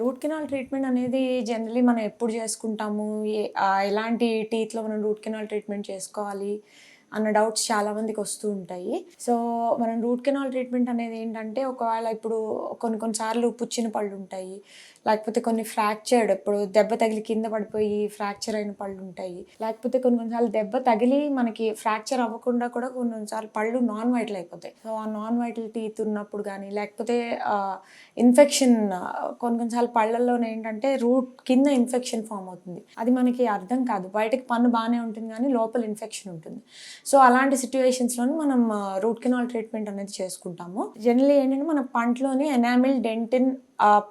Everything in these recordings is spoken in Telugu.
రూట్ కెనాల్ ట్రీట్మెంట్ అనేది జనరల్లీ మనం ఎప్పుడు చేసుకుంటాము? ఎలాంటి టీత్‌లో మనం రూట్ కెనాల్ ట్రీట్మెంట్ చేసుకోవాలి అన్న డౌట్స్ చాలామందికి వస్తూ ఉంటాయి. సో, మనం రూట్ కెనాల్ ట్రీట్మెంట్ అనేది ఏంటంటే, ఒకవేళ ఇప్పుడు కొన్ని కొన్ని సార్లు పుచ్చిన పళ్ళుంటాయి. లేకపోతే కొన్ని ఫ్రాక్చర్డ్ ఇప్పుడు దెబ్బ తగిలి కింద పడిపోయి ఫ్రాక్చర్ అయిన పళ్ళుంటాయి. లేకపోతే కొన్ని కొన్ని సార్లు దెబ్బ తగిలి మనకి ఫ్రాక్చర్ అవ్వకుండా కూడా కొన్ని కొన్ని సార్లు పళ్ళు నాన్ వైటల్ అయిపోతాయి. సో, ఆ నాన్ వైటల్ టీత్ ఉన్నప్పుడు గానీ, లేకపోతే ఇన్ఫెక్షన్ కొన్ని కొన్ని సార్లు పళ్ళల్లోనేంటంటే రూట్ కింద ఇన్ఫెక్షన్ ఫార్మ్ అవుతుంది. అది మనకి అర్థం కాదు. బయటకి పన్ను బానే ఉంటుంది గానీ, లోపల ఇన్ఫెక్షన్ ఉంటుంది. సో, అలాంటి సిట్యుయేషన్స్‌లోనే మనం రూట్ కెనాల్ ట్రీట్మెంట్ అనేది చేసుకుంటాము. జనరల్లీ ఏంటంటే మన పంటలోని ఎనామిల్, డెంటిన్,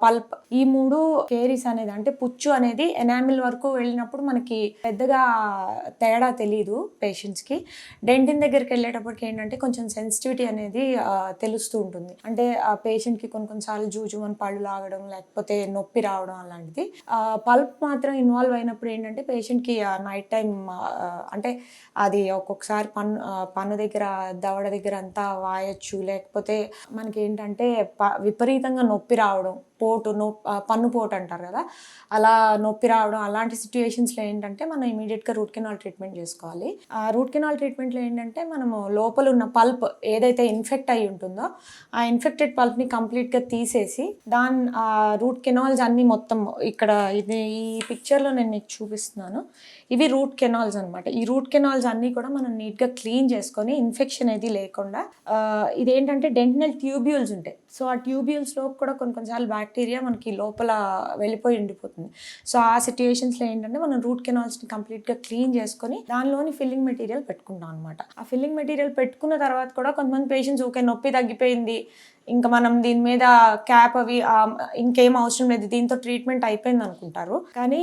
పల్ప్ ఈ 3 కేరీస్ అనేది అంటే పుచ్చు అనేది ఎనామిల్ వరకు వెళ్ళినప్పుడు మనకి పెద్దగా తేడా తెలీదు పేషెంట్స్‌కి. డెంటిన్ దగ్గరికెళ్ళేటప్పటికి ఏంటంటే కొంచెం సెన్సిటివిటీ అనేది తెలుస్తూ ఉంటుంది. అంటే ఆ పేషెంట్‌కి కొన్ని కొన్ని సార్లు జూజుమని పళ్ళు లాగడం, లేకపోతే నొప్పి రావడం అలాంటిది. పల్ప్ మాత్రం ఇన్వాల్వ్ అయినప్పుడు ఏంటంటే పేషెంట్‌కి నైట్ టైమ్ అంటే అది ఒక్కొక్కసారి పన్ను దగ్గర, దవడ దగ్గర అంతా వాయొచ్చు. లేకపోతే మనకేంటంటే విపరీతంగా నొప్పి రావడం, పన్ను పోటు అంటారు కదా! అలా నొప్పి రావడం అలాంటి సిట్యుయేషన్స్‌లో ఏంటంటే మనం ఇమ్మీడియేట్‌గా రూట్ కెనాల్ ట్రీట్మెంట్ చేసుకోవాలి. ఆ రూట్ కెనాల్ ట్రీట్మెంట్‌లో ఏంటంటే మనము లోపల ఉన్న పల్ప్ ఏదైతే ఇన్ఫెక్ట్ అయ్యి ఉంటుందో, ఆ ఇన్ఫెక్టెడ్ పల్ప్‌ని కంప్లీట్‌గా తీసేసి రూట్ కెనాల్స్ అన్నీ మొత్తం ఇక్కడ ఈ పిక్చర్‌లో నేను మీకు చూపిస్తున్నాను. ఇవి రూట్ కెనాల్స్ అనమాట. ఈ రూట్ కెనాల్స్ అన్నీ కూడా మనం నీట్‌గా క్లీన్ చేసుకొని ఇన్ఫెక్షన్ ఏది లేకుండా ఇదేంటంటే డెంటినల్ ట్యూబ్యూల్స్ ఉంటాయి. సో, ఆ ట్యూబ్యూల్స్‌లో కూడా కొన్ని కొన్ని సార్లు బ్యాక్టీరియా మనకి లోపల వెళ్ళిపోయి ఉండిపోతుంది. సో, ఆ సిట్యుయేషన్స్‌లో ఏంటంటే మనం రూట్ కెనాల్స్‌ని కంప్లీట్‌గా క్లీన్ చేసుకొని దానిలోని ఫిల్లింగ్ మెటీరియల్ పెట్టుకుంటాం అనమాట. ఆ ఫిల్లింగ్ మెటీరియల్ పెట్టుకున్న తర్వాత కూడా కొంతమంది పేషెంట్స్ ఓకే నొప్పి తగ్గిపోయింది. ఇంకా మనం దీని మీద క్యాప్ అవి ఇంకేం అవసరం లేదు. దీంతో ట్రీట్మెంట్ అయిపోయింది అనుకుంటారు. కానీ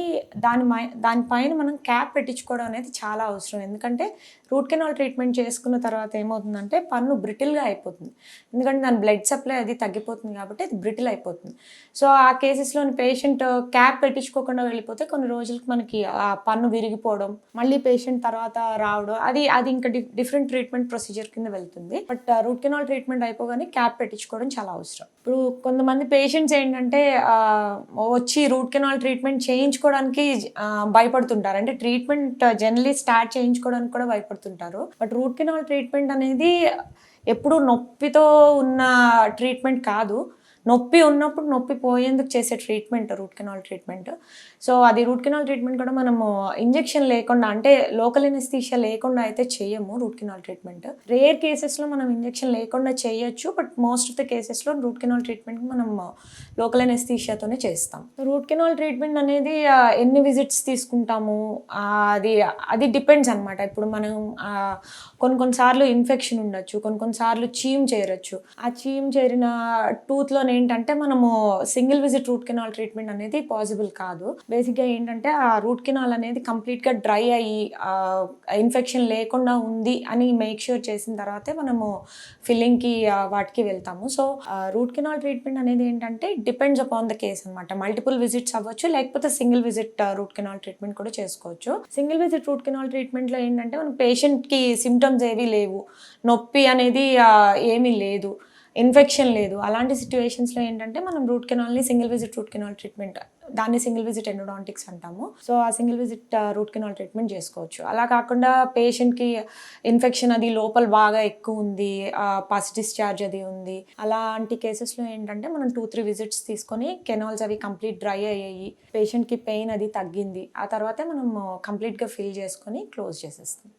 దానిపైన మనం క్యాప్ పెట్టించుకోవడం అనేది చాలా అవసరం. ఎందుకంటే రూట్ కెనాల్ ట్రీట్మెంట్ చేసుకున్న తర్వాత ఏమవుతుందంటే పన్ను బ్రిటిల్‌గా అయిపోతుంది. ఎందుకంటే దాని బ్లడ్ సప్లై అది తగ్గిపోతుంది కాబట్టి అది బ్రిటిల్ అయిపోతుంది. సో, ఆ కేసెస్‌లోని పేషెంట్ క్యాప్ పెట్టించుకోకుండా వెళ్ళిపోతే కొన్ని రోజులకి మనకి ఆ పన్ను విరిగిపోవడం, మళ్ళీ పేషెంట్ తర్వాత రావడం అది ఇంకా డిఫరెంట్ ట్రీట్మెంట్ ప్రొసీజర్ కింద వెళ్తుంది. బట్ రూట్ కెనాల్ ట్రీట్మెంట్ అయిపోగానే క్యాప్ పెట్టించుకోవడం చాలా అవసరం. ఇప్పుడు కొంతమంది పేషెంట్స్ ఏంటంటే వచ్చి రూట్ కెనాల్ ట్రీట్మెంట్ చేయించుకోవడానికి భయపడుతుంటారు. అంటే ట్రీట్మెంట్ జనరల్లీ స్టార్ట్ చేయించుకోవడానికి కూడా భయపడుతుంటారు. బట్ రూట్ కెనాల్ ట్రీట్మెంట్ అనేది ఎప్పుడు నొప్పితో ఉన్న ట్రీట్మెంట్ కాదు. నొప్పి ఉన్నప్పుడు నొప్పి పోయేందుకు చేసే treatment route canal treatment. So, అది రూట్ కెనాల్ ట్రీట్మెంట్ కూడా మనము ఇంజెక్షన్ లేకుండా అంటే లోకల్ ఎనస్థీషియా లేకుండా అయితే చేయము రూట్ కెనాల్ ట్రీట్మెంట్. రేర్ కేసెస్‌లో మనం ఇంజెక్షన్ లేకుండా చేయొచ్చు. బట్ మోస్ట్ ఆఫ్ ద కేసెస్‌లో రూట్ కెనాల్ ట్రీట్మెంట్ మనం లోకల్ ఎనస్థీషియాతోనే చేస్తాం. రూట్ కెనాల్ ట్రీట్మెంట్ అనేది ఎన్ని విజిట్స్ తీసుకుంటాము అది డిపెండ్స్ అనమాట. ఇప్పుడు మనం కొన్ని కొన్ని సార్లు ఇన్ఫెక్షన్ ఉండొచ్చు. కొన్ని కొన్ని సార్లు చీమ్ చేరొచ్చు. ఆ చీమ్ చేరిన టూత్‌లో ఏంటంటే మనము single visit root canal treatment అనేది పాసిబుల్ కాదు. బేసిక్‌గా ఏంటంటే ఆ రూట్ కెనాల్ అనేది కంప్లీట్‌గా డ్రై అయ్యి ఇన్ఫెక్షన్ లేకుండా ఉంది అని మేక్ ష్యూర్ చేసిన తర్వాతే మనము ఫిల్లింగ్‌కి వాటికి వెళ్తాము. సో, రూట్ కెనాల్ ట్రీట్మెంట్ అనేది ఏంటంటే డిపెండ్స్ అపాన్ ద కేస్ అనమాట. మల్టిపుల్ విజిట్స్ అవ్వచ్చు. లేకపోతే single visit root canal treatment కూడా చేసుకోవచ్చు. సింగిల్ విజిట్ రూట్ కెనాల్ ట్రీట్మెంట్‌లో ఏంటంటే మన పేషెంట్‌కి సిమ్టమ్స్ ఏవి లేవు. నొప్పి అనేది ఏమీ లేదు. ఇన్ఫెక్షన్ లేదు. అలాంటి సిట్యుయేషన్స్‌లో ఏంటంటే మనం రూట్ కెనాల్‌ని single visit root canal treatment దాన్ని సింగిల్ విజిట్ ఎండోడాంటిక్స్ అంటాము. సో, ఆ single visit root canal treatment చేసుకోవచ్చు. అలా కాకుండా పేషెంట్‌కి ఇన్ఫెక్షన్ అది లోపల బాగా ఎక్కువ ఉంది. పస్ డిశ్చార్జ్ అది ఉంది. అలాంటి కేసెస్‌లో ఏంటంటే మనం 2, 3 విజిట్స్ తీసుకొని కెనాల్స్ అవి కంప్లీట్ డ్రై అయ్యాయి. పేషెంట్‌కి పెయిన్ అది తగ్గింది. ఆ తర్వాతే మనం కంప్లీట్‌గా ఫిల్ చేసుకొని క్లోజ్ చేసేస్తాం.